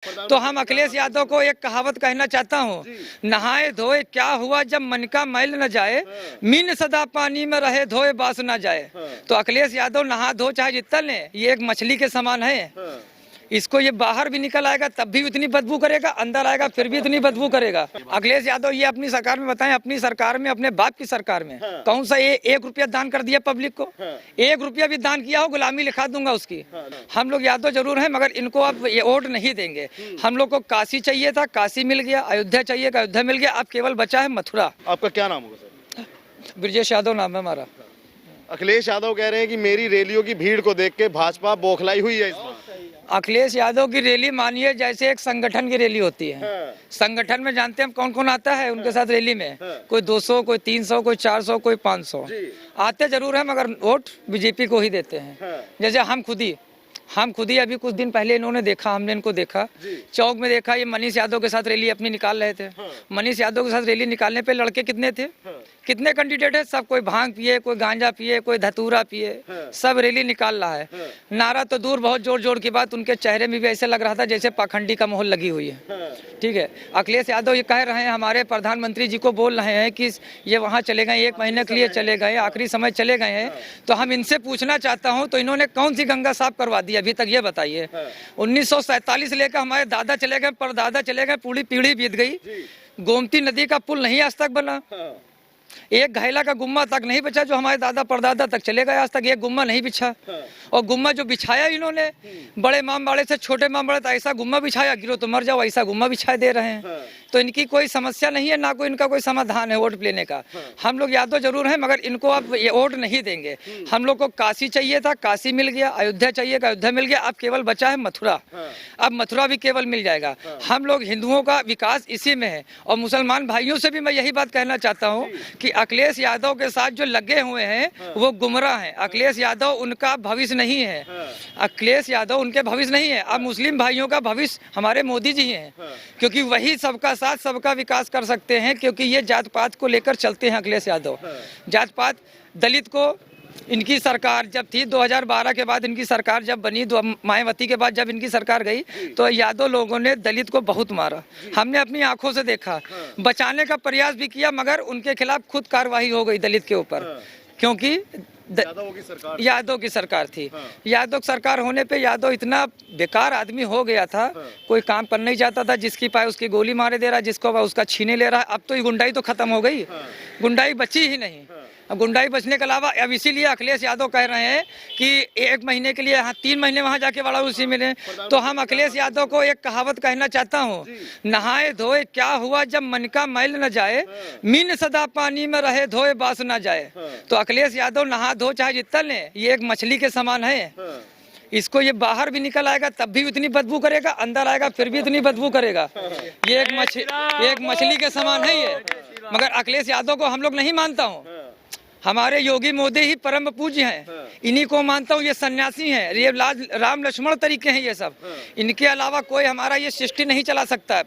तो हम अखिलेश यादव को एक कहावत कहना चाहता हूँ, नहाए धोए क्या हुआ जब मन का मैल न जाए, मीन सदा पानी में रहे धोए बास न जाए। तो अखिलेश यादव नहा धो चाहे जितना ले, ये एक मछली के समान है। इसको ये बाहर भी निकल आएगा तब भी इतनी बदबू करेगा, अंदर आएगा फिर भी इतनी बदबू करेगा। अखिलेश यादव ये अपनी सरकार में बताएं, अपनी सरकार में, अपने बाप की सरकार में कौन सा ये 1 रुपया दान कर दिया पब्लिक को? 1 रुपया भी दान किया हो गुलामी लिखा दूंगा उसकी। हम लोग यादव जरूर हैं मगर इनको अब ये वोट नहीं देंगे। हम लोग को काशी चाहिए था, काशी मिल गया, अयोध्या चाहिए, अयोध्या मिल गया, अब केवल बचा है मथुरा। आपका क्या नाम होगा सर? ब्रजेश यादव नाम है हमारा। अखिलेश यादव कह रहे हैं कि मेरी रैलियों की भीड़ को देख के भाजपा बौखलाई हुई है इस बार। अखिलेश यादव की रैली मानिए जैसे एक संगठन की रैली होती है। संगठन में जानते हैं कौन कौन आता है उनके साथ रैली में? कोई 200, कोई 300, कोई 400, कोई 500 आते जरूर है मगर वोट बीजेपी को ही देते हैं। जैसे हम खुद ही अभी कुछ दिन पहले इन्होंने देखा, हमने इनको देखा चौक में देखा, ये मनीष यादव के साथ रैली अपनी निकाल रहे थे। मनीष यादव के साथ रैली निकालने पे लड़के कितने थे, कितने कैंडिडेट है? सब कोई भांग पिए, कोई गांजा पिए, कोई धतूरा पिए, सब रैली निकाल रहा है। नारा तो दूर, बहुत जोर जोर की बात, उनके चेहरे में भी ऐसे लग रहा था जैसे पाखंडी का मोहर लगी हुई है। ठीक है, अखिलेश यादव ये कह रहे हैं, हमारे प्रधानमंत्री जी को बोल रहे हैं कि ये वहाँ चले गए, 1 महीने के लिए चले गए, आखिरी समय चले गए हैं। तो हम इनसे पूछना चाहता हूँ, तो इन्होंने कौन सी गंगा साफ करवा दी अभी तक, ये बताइए। 1947 लेकर हमारे दादा चले गए, परदादा चले गए, पूरी पीढ़ी बीत गई, गोमती नदी का पुल नहीं आज तक बना, एक घैला का गुम्मा तक नहीं बिछा जो हमारे दादा परदादा तक चले गए, आज तक एक गुम्मा नहीं बिछा। और गुम्मा जो बिछाया इन्होंने, बड़े इमामबाड़े से छोटे इमामबाड़े तक ऐसा गुम्मा बिछाया, गिरो तो मर जाओ ऐसा गुम्मा बिछा दे रहे हैं। तो इनकी कोई समस्या नहीं है, ना कोई इनका कोई समाधान है वोट लेने का। हम लोग यादव जरूर हैं मगर इनको अब ये वोट नहीं देंगे। हम लोग को काशी चाहिए था, काशी मिल गया, अयोध्या चाहिए, अयोध्या मिल गया, अब केवल बचा है मथुरा। अब मथुरा भी केवल मिल जाएगा। हम लोग हिंदुओं का विकास इसी में है। और मुसलमान भाइयों से भी मैं यही बात कहना चाहता हूँ कि अखिलेश यादव के साथ जो लगे हुए हैं वो गुमराह हैं। अखिलेश यादव उनका भविष्य नहीं है, अखिलेश यादव उनके भविष्य नहीं है। अब मुस्लिम भाइयों का भविष्य हमारे मोदी जी हैं, क्योंकि वही सबका साथ सबका विकास कर सकते हैं, क्योंकि ये जात पात को लेकर चलते हैं अखिलेश यादव। जात पात, दलित को इनकी सरकार जब थी 2012 के बाद, इनकी सरकार जब बनी, मायावती के बाद जब इनकी सरकार गई तो यादव लोगों ने दलित को बहुत मारा। हमने अपनी आंखों से देखा, बचाने का प्रयास भी किया मगर उनके खिलाफ खुद कार्रवाई हो गई दलित के ऊपर, क्योंकि यादव की सरकार थी। यादव सरकार होने पे यादव इतना बेकार आदमी हो गया था, कोई काम करना नहीं चाहता था, जिसकी पाए उसकी गोली मारे दे रहा, जिसको उसका छीने ले रहा। अब तो ये गुंडाई तो खत्म हो गई, गुंडाई बची ही नहीं। अब गुंडाई बचने के अलावा अब इसीलिए अखिलेश यादव कह रहे हैं कि 1 महीने के लिए यहाँ 3 महीने वहाँ जाके बड़ा उसी मिले। तो हम अखिलेश यादव को एक कहावत कहना चाहता हूँ, नहाए धोए क्या हुआ जब मन का मैल न जाए, मीन सदा पानी में रहे धोए बास न जाए। तो अखिलेश यादव नहा धो चाहे जितना ले, ये एक मछली के समान है। इसको ये बाहर भी निकल आएगा तब भी इतनी बदबू करेगा, अंदर आएगा फिर भी इतनी बदबू करेगा। ये एक मछली के समान है ये। मगर अखिलेश यादव को हम लोग नहीं मानता हूँ, हमारे योगी मोदी ही परम पूज्य हैं, इन्हीं को मानता हूँ। ये सन्यासी हैं, ये राम लक्ष्मण तरीके हैं ये सब, इनके अलावा कोई हमारा ये सृष्टि नहीं चला सकता है।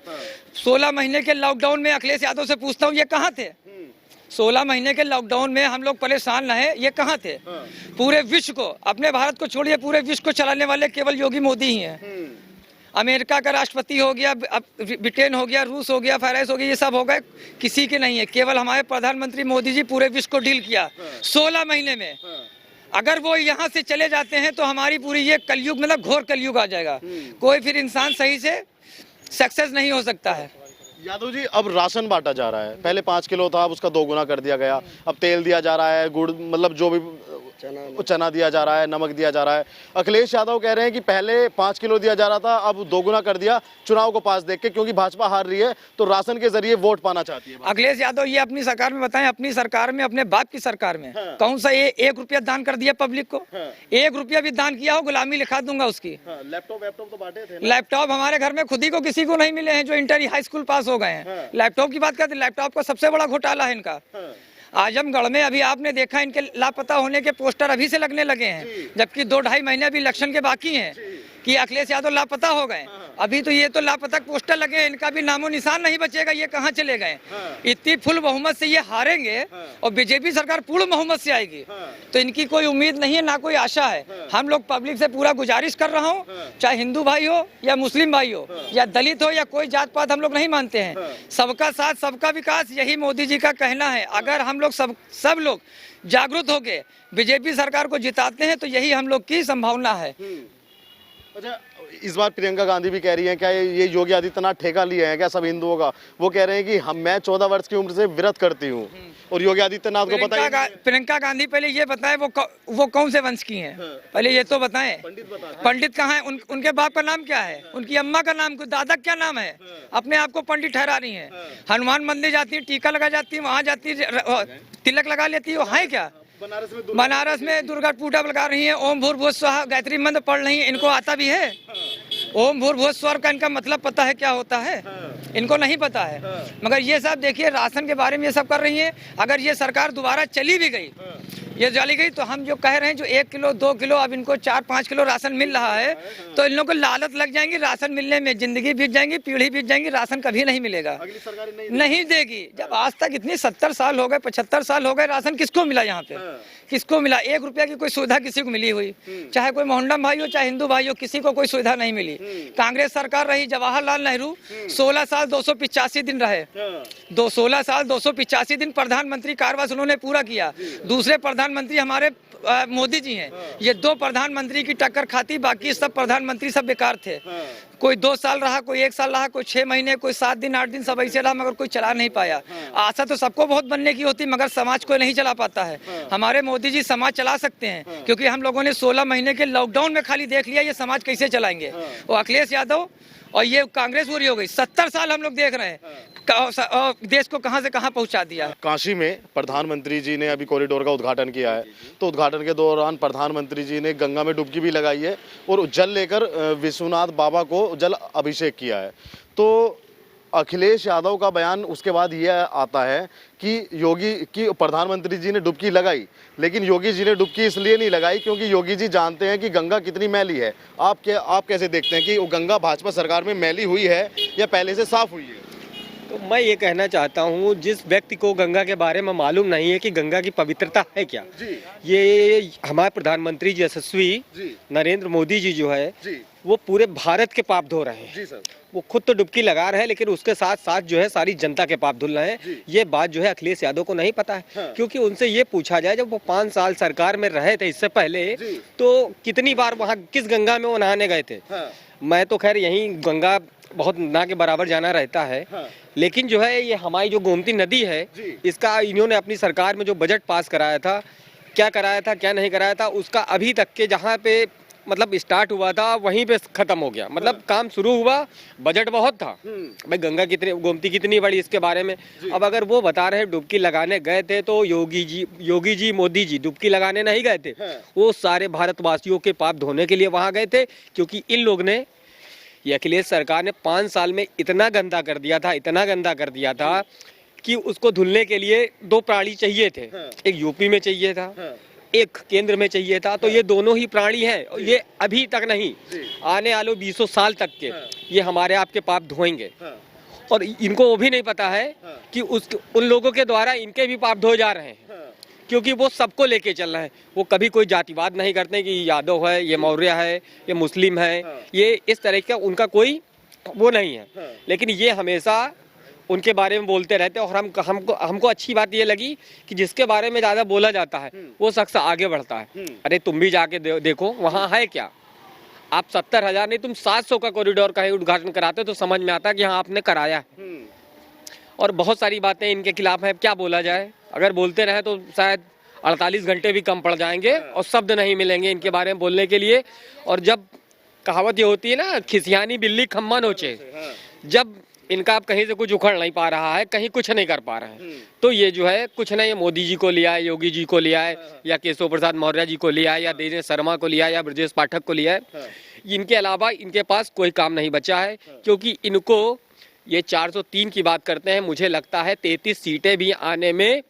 16 महीने के लॉकडाउन में अखिलेश यादव से पूछता हूँ, ये कहाँ थे? 16 महीने के लॉकडाउन में हम लोग परेशान रहे, ये कहाँ थे? पूरे विश्व को, अपने भारत को छोड़िए, पूरे विश्व को चलाने वाले केवल योगी मोदी ही हैं। अमेरिका का राष्ट्रपति हो गया, ब्रिटेन हो गया, रूस हो गया, फ्रांस हो गया, ये सब हो गए, किसी के नहीं है। केवल हमारे प्रधानमंत्री मोदी जी पूरे विश्व को डील किया 16 महीने में। अगर वो यहाँ से चले जाते हैं तो हमारी पूरी ये कलयुग, मतलब घोर कलयुग आ जाएगा। कोई फिर इंसान सही से सक्सेस नहीं हो सकता है। यादव जी, अब राशन बांटा जा रहा है, पहले 5 किलो था, अब उसका 2 गुना कर दिया गया। अब तेल दिया जा रहा है, गुड़, मतलब जो भी चना दिया जा रहा है, नमक दिया जा रहा है। अखिलेश यादव कह रहे हैं कि पहले 5 किलो दिया जा रहा था, अब 2 गुना कर दिया चुनाव को पास देख के, क्योंकि भाजपा हार रही है तो राशन के जरिए वोट पाना चाहती है। अखिलेश यादव ये अपनी सरकार में बताएं, अपनी सरकार में, अपने बाप की सरकार में कौन सा ये 1 रुपया दान कर दिया पब्लिक को? 1 रुपया भी दान किया हो गुलामी लिखा दूंगा उसकी। लैपटॉप तो बांटे थे। लैपटॉप हमारे घर में खुद ही को किसी को नहीं मिले हैं जो इंटर हाई स्कूल पास हो गए हैं। लैपटॉप की बात करते, लैपटॉप का सबसे बड़ा घोटाला है इनका। आजमगढ़ में अभी आपने देखा इनके लापता होने के पोस्टर अभी से लगने लगे हैं, जबकि 2-2.5 महीने अभी इलेक्शन के बाकी हैं। कि अखिलेश यादव लापता हो गए। अभी तो ये तो लापता पोस्टर लगे हैं, इनका भी नामो निशान नहीं बचेगा, ये कहाँ चले गए। इतनी फुल बहुमत से ये हारेंगे और बीजेपी सरकार पूर्ण बहुमत से आएगी, तो इनकी कोई उम्मीद नहीं है, ना कोई आशा है। हम लोग पब्लिक से पूरा गुजारिश कर रहा हूँ, चाहे हिंदू भाई हो या मुस्लिम भाई हो या दलित हो या कोई जात पात हम लोग नहीं मानते हैं, सबका साथ सबका विकास, यही मोदी जी का कहना है। अगर हम लोग सब लोग जागरूक होके बीजेपी सरकार को जिताते हैं तो यही हम लोग की संभावना है। अच्छा, इस बार प्रियंका गांधी भी कह रही हैं क्या ये योगी आदित्यनाथ ठेका लिए हैं क्या सब हिंदुओं का? वो कह रहे हैं कि मैं 14 वर्ष की उम्र से व्रत करती हूँ, और योगी आदित्यनाथ को पता है। प्रियंका गांधी पहले ये बताएं वो कौन से वंश की हैं, पहले ये तो बताएं। पंडित कहाँ है? उनके बाप का नाम क्या है? उनकी अम्मा का नाम, दादा क्या नाम है? अपने आप को पंडित ठहरा रही हैं। हनुमान मंदिर जाती है, टीका लगा जाती है, वहाँ जाती है, तिलक लगा लेती है, वो है क्या? बनारस में दुर्गा पूजा लगा रही है, ओम भूर्भुवः स्वः गायत्री मंत्र पढ़ रही है, इनको आता भी है? ओम भूर्भुवः स्वः का इनका मतलब पता है क्या होता है? इनको नहीं पता है। मगर ये सब देखिए राशन के बारे में ये सब कर रही है। अगर ये सरकार दोबारा चली भी गई, ये चली गई, तो हम जो कह रहे हैं जो 1 किलो 2 किलो अब इनको 4-5 किलो राशन मिल रहा है, तो इन लोगों को लालच लग जाएंगी राशन मिलने में, जिंदगी बीत जाएंगी, पीढ़ी बीत जाएंगी, राशन कभी नहीं मिलेगा, अगली सरकार नहीं देगी। जब आज तक इतनी 70 साल हो गए, 75 साल हो गए, राशन किसको मिला यहाँ पे? किसको मिला? 1 रुपया की कोई सुविधा किसी को मिली हुई? चाहे कोई मोहम्मदन भाई हो चाहे हिंदू भाई हो, किसी को कोई सुविधा नहीं मिली। कांग्रेस सरकार रही, जवाहरलाल नेहरू 16 साल 285 दिन रहे, 16 साल 285 दिन प्रधानमंत्री कार्यवास उन्होंने पूरा किया। दूसरे प्रधानमंत्री हमारे मोदी जी हैं। ये 2 प्रधानमंत्री की टक्कर खाती, बाकी सब प्रधानमंत्री सब बेकार थे। कोई 2 साल रहा, कोई 1 साल रहा, कोई 6 महीने, कोई 7 दिन 8 दिन, सब ऐसे रहा, मगर कोई चला नहीं पाया। आशा तो सबको बहुत बनने की होती, मगर समाज को नहीं चला पाता है। हमारे मोदी जी समाज चला सकते हैं, क्योंकि हम लोगों ने 16 महीने के लॉकडाउन में खाली देख लिया ये समाज कैसे चलाएंगे। वो अखिलेश यादव और ये कांग्रेस पूरी हो गई, 70 साल हम लोग देख रहे हैं देश को कहां से कहां पहुंचा दिया। काशी में प्रधानमंत्री जी ने अभी कॉरिडोर का उद्घाटन किया है, तो उद्घाटन के दौरान प्रधानमंत्री जी ने गंगा में डुबकी भी लगाई है और जल लेकर विश्वनाथ बाबा को जल अभिषेक किया है। तो अखिलेश यादव का बयान उसके बाद ये आता है कि प्रधानमंत्री जी ने डुबकी लगाई, लेकिन योगी जी ने डुबकी इसलिए नहीं लगाई क्योंकि योगी जी जानते हैं कि गंगा कितनी मैली है। आप कैसे देखते हैं कि वो गंगा भाजपा सरकार में मैली हुई है या पहले से साफ हुई है? तो मैं ये कहना चाहता हूँ, जिस व्यक्ति को गंगा के बारे में मालूम नहीं है कि गंगा की पवित्रता है क्या, ये हमारे प्रधानमंत्री यशस्वी नरेंद्र मोदी जी जो है वो पूरे भारत के पाप धो रहे हैं। वो खुद तो डुबकी लगा रहे हैं, लेकिन उसके साथ साथ जो है सारी जनता के पाप धुल रहे हैं। ये बात जो है अखिलेश यादव को नहीं पता है। क्योंकि उनसे ये पूछा जाए, जब वो 5 साल सरकार में रहे थे इससे पहले, तो कितनी बार वहाँ किस गंगा में वो नहाने गए थे? मैं तो खैर यही गंगा बहुत ना के बराबर जाना रहता है, लेकिन जो है ये हमारी जो गोमती नदी है, इसका इन्होंने अपनी सरकार में जो बजट पास कराया था, क्या कराया था क्या नहीं कराया था, उसका अभी तक के जहाँ पे मतलब स्टार्ट हुआ था वहीं पे खत्म हो गया। मतलब काम शुरू हुआ, बजट बहुत था, भाई गंगा कितनी गोमती कितनी बड़ी इसके बारे में। अब अगर वो बता रहे डुबकी लगाने गए थे, तो योगी जी मोदी जी डुबकी लगाने नहीं गए थे, वो सारे भारतवासियों के पाप धोने के लिए वहां गए थे। क्योंकि इन लोग ने, ये अखिलेश सरकार ने 5 साल में इतना गंदा कर दिया था कि उसको धुलने के लिए 2 प्राणी चाहिए थे। एक यूपी में चाहिए था, एक केंद्र में चाहिए था। तो ये दोनों ही प्राणी हैं, और ये अभी तक नहीं, आने वाले 20 साल तक के ये हमारे आपके पाप धोएंगे। और इनको वो भी नहीं पता है कि उन लोगों के द्वारा इनके भी पाप धोए जा रहे हैं, क्योंकि वो सबको लेके चल रहे हैं। वो कभी कोई जातिवाद नहीं करते कि यादव है, ये मौर्य है, ये मुस्लिम है, ये इस तरह का उनका कोई वो नहीं है। लेकिन ये हमेशा उनके बारे में बोलते रहते हैं। और हमको अच्छी बात ये लगी कि जिसके बारे में ज्यादा बोला जाता है वो शख्स आगे बढ़ता है। अरे तुम भी जाके देखो वहाँ है क्या। आप 70,000 नहीं, तुम 700 का कॉरिडोर का ही उद्घाटन कराते हो तो समझ में आता है कि हाँ आपने कराया है। और बहुत सारी बातें इनके खिलाफ है, क्या बोला जाए। अगर बोलते रहे तो शायद 48 घंटे भी कम पड़ जाएंगे और शब्द नहीं मिलेंगे इनके बारे में बोलने के लिए। और जब कहावत ये होती है ना, खिसियानी बिल्ली खम्मा नोचे, जब इनका आप कहीं से कुछ उखड़ नहीं पा रहा है, कहीं कुछ नहीं कर पा रहे हैं, तो ये जो है कुछ नहीं, मोदी जी को लिया है, योगी जी को लिया है, या केशव प्रसाद मौर्य जी को लिया है, या दिनेश शर्मा को लिया है, या ब्रजेश पाठक को लिया है। इनके अलावा इनके पास कोई काम नहीं बचा है। क्योंकि इनको ये 403 की बात करते हैं, मुझे लगता है 33 सीटें भी आने में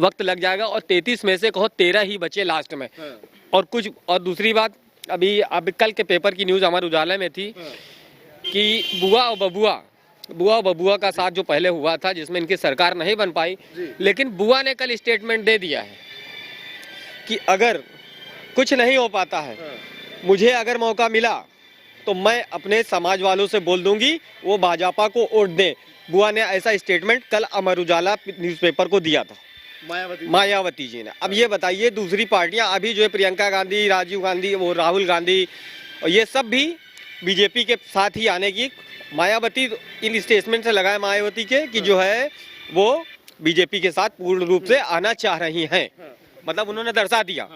वक्त लग जाएगा। और 33 में से कहो 13 ही बचे लास्ट में। और दूसरी बात, अभी कल के पेपर की न्यूज़ हमारे उजाला में थी कि बुआ और बबुआ का साथ जो पहले हुआ था, जिसमें इनकी सरकार नहीं बन पाई, लेकिन बुआ ने कल स्टेटमेंट दे दिया है कि अगर कुछ नहीं हो पाता है, मुझे अगर मौका मिला तो मैं अपने समाज वालों से बोल दूंगी वो भाजपा को वोट दें। बुआ ने ऐसा स्टेटमेंट कल अमर उजाला न्यूज़पेपर को दिया था, मायावती जी ने। अब ये बताइए, दूसरी पार्टियां अभी जो है प्रियंका गांधी, राजीव गांधी, वो राहुल गांधी, और ये सब भी बीजेपी के साथ ही आने की, मायावती इन स्टेटमेंट से लगाए मायावती के कि जो है वो बीजेपी के साथ पूर्ण रूप से आना चाह रही हैं, मतलब उन्होंने दर्शा दिया।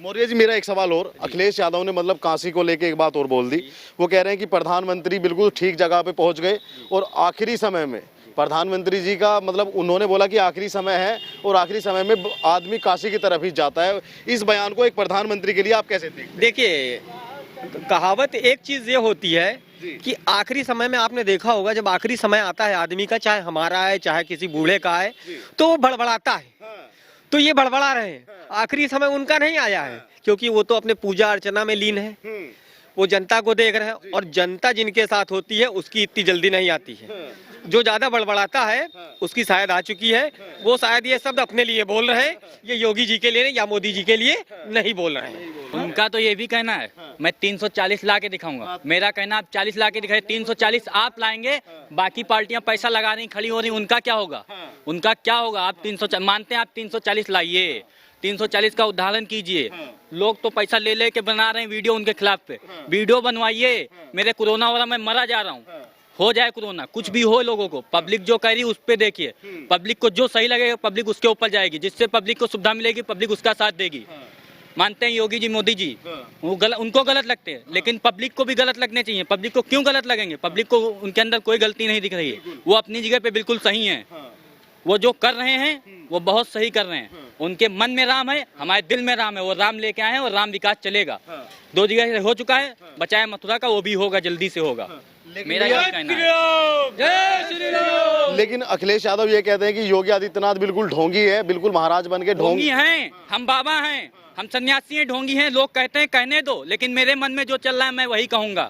मौर्य जी, मेरा एक सवाल और, अखिलेश यादव ने मतलब काशी को लेके एक बात और बोल दी। वो कह रहे हैं कि प्रधानमंत्री बिल्कुल ठीक जगह पे पहुंच गए और आखिरी समय में प्रधानमंत्री जी का मतलब उन्होंने बोला कि आखिरी समय है और आखिरी समय में आदमी काशी की तरफ ही जाता है। इस बयान को एक प्रधानमंत्री के लिए आप कैसे देखते हैं? देखिए, कहावत एक चीज ये होती है कि आखिरी समय में आपने देखा होगा, जब आखिरी समय आता है आदमी का, चाहे हमारा है चाहे किसी बूढ़े का है, तो वो बड़बड़ाता है। तो ये बड़बड़ा रहे हैं, आखिरी समय उनका नहीं आया है, क्योंकि वो तो अपने पूजा अर्चना में लीन है, वो जनता को देख रहे हैं, और जनता जिनके साथ होती है उसकी इतनी जल्दी नहीं आती है। जो ज्यादा बड़बड़ाता है उसकी शायद आ चुकी है, वो शायद ये शब्द अपने लिए बोल रहे हैं, ये योगी जी के लिए या मोदी जी के लिए नहीं बोल रहे हैं। उनका तो ये भी कहना है मैं 340 ला के दिखाऊंगा, मेरा कहना आप 40 ला के दिखाए, 340 आप लाएंगे, बाकी पार्टियां पैसा लगा रही खड़ी हो रही, उनका क्या होगा? उनका क्या होगा? आप 300 मानते हैं, आप 340 लाइए, 340 का उदाहरण कीजिए। लोग तो पैसा ले लेके बना रहे हैं वीडियो उनके खिलाफ पे, वीडियो बनवाइए, मेरे कोरोना हो रहा, मैं मरा जा रहा हूँ, हो जाए कोरोना, कुछ भी हो, लोगों को पब्लिक जो कह रही है उस पे देखिए, पब्लिक को जो सही लगेगा पब्लिक उसके ऊपर जाएगी, जिससे पब्लिक को सुविधा मिलेगी पब्लिक उसका साथ देगी। मानते हैं योगी जी, मोदी जी, वो उनको गलत लगते हैं, लेकिन पब्लिक को भी गलत लगने चाहिए। पब्लिक को क्यों गलत लगेंगे? पब्लिक को उनके अंदर कोई गलती नहीं दिख रही है, वो अपनी जगह पे बिल्कुल सही है, वो जो कर रहे हैं वो बहुत सही कर रहे हैं। उनके मन में राम है, हमारे दिल में राम है, वो राम लेके आए हैं और राम विकास चलेगा। 2 जगह हो चुका है, बचाए मथुरा का, वो भी होगा, जल्दी से होगा, मेरा यही कहना है। लेकिन अखिलेश यादव ये कहते हैं कि योगी आदित्यनाथ बिल्कुल ढोंगी है, बिल्कुल महाराज बन के ढोंगी हैं, हम बाबा हैं, हम सन्यासी हैं, ढोंगी हैं। लोग कहते हैं कहने दो, लेकिन मेरे मन में जो चल रहा है मैं वही कहूंगा।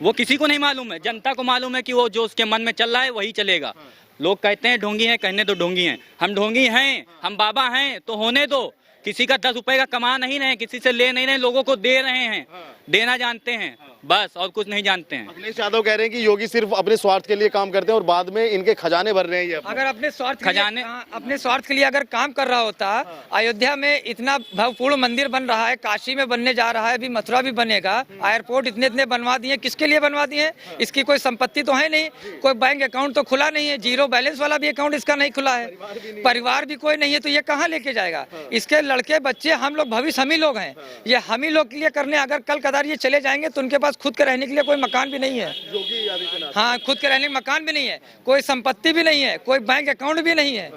वो किसी को नहीं मालूम है, जनता को मालूम है कि वो जो उसके मन में चल रहा है वही चलेगा। लोग कहते हैं ढोंगी हैं, कहने दो ढोंगी हैं, हम ढोंगी हैं, हम बाबा हैं, तो होने दो। किसी का 10 रुपए का कमा नहीं रहे, किसी से ले नहीं रहे, लोगों को दे रहे हैं, देना जानते हैं बस, और कुछ नहीं जानते हैं। अखिलेश यादव कह रहे हैं कि योगी सिर्फ अपने स्वार्थ के लिए काम करते हैं और बाद में इनके खजाने भर रहे हैं। ये अगर अपने स्वार्थ के लिए अगर काम कर रहा होता, अयोध्या में इतना भव्यपूर्ण मंदिर बन रहा है, काशी में बनने जा रहा है, अभी मथुरा भी बनेगा, एयरपोर्ट इतने बनवा दिए, किसके लिए बनवा दिए? इसकी कोई संपत्ति तो है नहीं, कोई बैंक अकाउंट तो खुला नहीं है, जीरो बैलेंस वाला भी अकाउंट इसका नहीं खुला है, परिवार भी कोई नहीं है, तो ये कहाँ लेके जाएगा? इसके लड़के बच्चे, हम लोग भविष्य हम ही लोग हैं, ये हम ही लोग के लिए करने अगर कल कदार ये चले जाएंगे तो उनके पास खुद के रहने के लिए कोई मकान भी नहीं है। योगी आदित्यनाथ, हाँ, खुद के रहने का मकान भी नहीं है, कोई संपत्ति भी नहीं है, कोई बैंक अकाउंट भी नहीं है।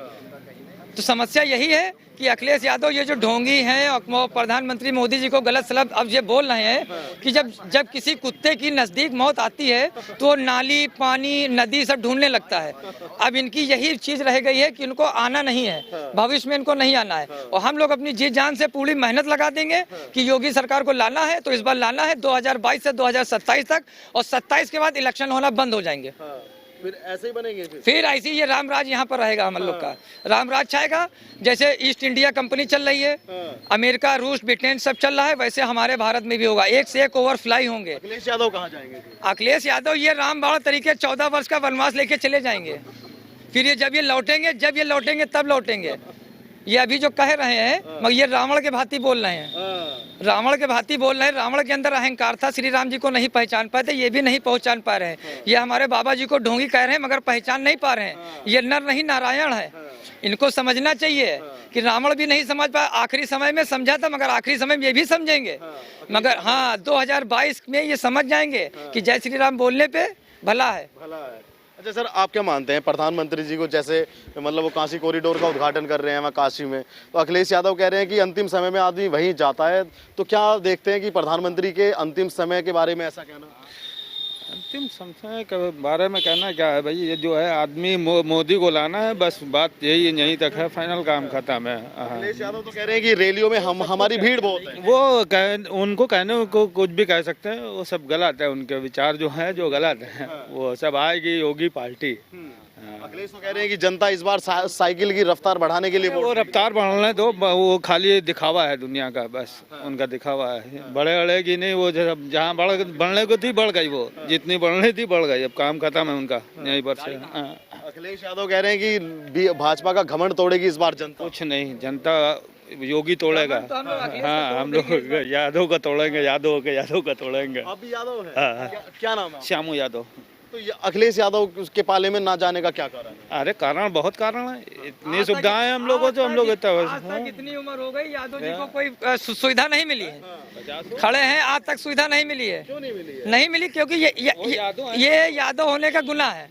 तो समस्या यही है कि अखिलेश यादव ये जो ढोंगी हैं और प्रधानमंत्री मोदी जी को गलत सलाह अब ये बोल रहे हैं कि जब किसी कुत्ते की नजदीक मौत आती है तो नाली, पानी, नदी सब ढूंढने लगता है। अब इनकी यही चीज रह गई है कि इनको आना नहीं है, भविष्य में इनको नहीं आना है, और हम लोग अपनी जी जान से पूरी मेहनत लगा देंगे कि योगी सरकार को लाना है, तो इस बार लाना है 2022 से 2027 तक, और 27 के बाद इलेक्शन होना बंद हो जाएंगे। फिर ऐसे ही बनेंगे, फिर ऐसी ये रामराज यहाँ पर रहेगा, हम लोग का रामराज छाएगा। जैसे ईस्ट इंडिया कंपनी चल रही है, अमेरिका, रूस, ब्रिटेन सब चल रहा है, वैसे हमारे भारत में भी होगा, एक से एक ओवरफ्लाई होंगे। अखिलेश यादव कहाँ जाएंगे? अखिलेश यादव ये रामबाण तरीके 14 वर्ष का वनवास लेके चले जाएंगे। फिर ये जब ये लौटेंगे तब लौटेंगे। ये अभी जो कह रहे हैं मगर ये रावण के भांति बोल रहे हैं, रावण के भांति बोल रहे हैं। रावण के अंदर अहंकार था, श्री राम जी को नहीं पहचान पाते, ये भी नहीं पहचान पा रहे हैं। ये हमारे बाबा जी को ढोंगी कह रहे हैं मगर पहचान नहीं पा रहे हैं। ये नर नहीं नारायण है, इनको समझना चाहिए कि रावण भी नहीं समझ पाया, आखिरी समय में समझा था मगर आखिरी समय में ये भी समझेंगे। मगर हाँ 2022 में ये समझ जाएंगे कि जय श्री राम बोलने पे भला है। अच्छा सर, आप क्या मानते हैं प्रधानमंत्री जी को, जैसे मतलब वो काशी कॉरिडोर का उद्घाटन कर रहे हैं वहाँ काशी में, तो अखिलेश यादव कह रहे हैं कि अंतिम समय में आदमी वहीं जाता है, तो क्या देखते हैं कि प्रधानमंत्री के अंतिम समय के बारे में ऐसा कहना? अंतिम समय के बारे में कहना क्या है भाई, ये जो है आदमी मोदी को लाना है, बस बात यही यहीं तक है, फाइनल काम खत्म है। हाँ। अखिलेश यादव तो कह रहे हैं कि रैलियों में हमारी भीड़ बहुत है। वो उनको कहने को कुछ भी कह सकते हैं, वो सब गलत है, उनके विचार जो है जो गलत है, वो सब आएगी योगी पार्टी। अखिलेश तो कह रहे हैं कि जनता इस बार साइकिल की रफ्तार बढ़ाने के लिए वो रफ्तार बढ़ाने दो, वो खाली दिखावा है दुनिया का, बस उनका दिखावा है। बड़े बड़े की नहीं, वो जहाँ बढ़ने को थी बढ़ गई, वो जितनी बढ़नी थी बढ़ गई, अब काम खत्म है उनका यहीं पर से। अखिलेश यादव कह रहे हैं कि भाजपा का घमंड तोड़ेगी इस बार जनता। कुछ नहीं, जनता योगी तोड़ेगा। हाँ, हम लोग यादव का तोड़ेंगे, यादव का तोड़ेंगे। आप भी यादव हैं? क्या नाम है? श्यामू यादव। तो अखिलेश यादव के पाले में ना जाने का क्या कारण है? अरे कारण बहुत कारण है, इतनी सुविधाएं हम लोगों को, हम लोग इतनी उम्र हो गई, यादव जी को कोई सुविधा नहीं मिली है, खड़े हैं आज तक सुविधा नहीं मिली है। क्यों नहीं मिली है? नहीं मिली क्योंकि ये यादव होने का गुनाह है,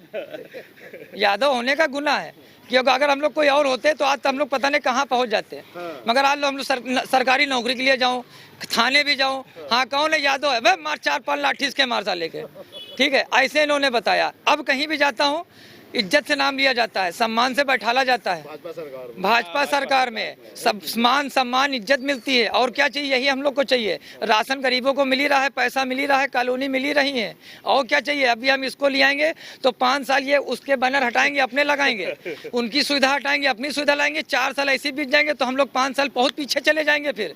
यादव होने का गुनाह है। क्योंकि अगर हम लोग कोई और होते तो आज हम लोग पता नहीं कहाँ पहुँच जाते। मगर आज हम लोग सरकारी नौकरी के लिए जाऊँ, थाने भी जाऊँ, हाँ कौन है यादव है, वह मार 4-5 लाठी के मार साले के, ठीक है, ऐसे इन्होंने बताया। अब कहीं भी जाता हूँ इज्जत से नाम लिया जाता है, सम्मान से बैठाला जाता है। भाजपा सरकार में सब मान सम्मान इज्जत मिलती है, और क्या चाहिए? यही हम लोग को चाहिए। राशन गरीबों को मिल ही रहा है, पैसा मिल ही रहा है, कॉलोनी मिल ही रही है, और क्या चाहिए? अभी हम इसको ले आएंगे तो 5 साल ये उसके बैनर हटाएंगे, अपने लगाएंगे, उनकी सुविधा हटाएंगे, अपनी सुविधा लाएंगे, 4 साल ऐसे बीत जाएंगे तो हम लोग 5 साल बहुत पीछे चले जाएंगे फिर।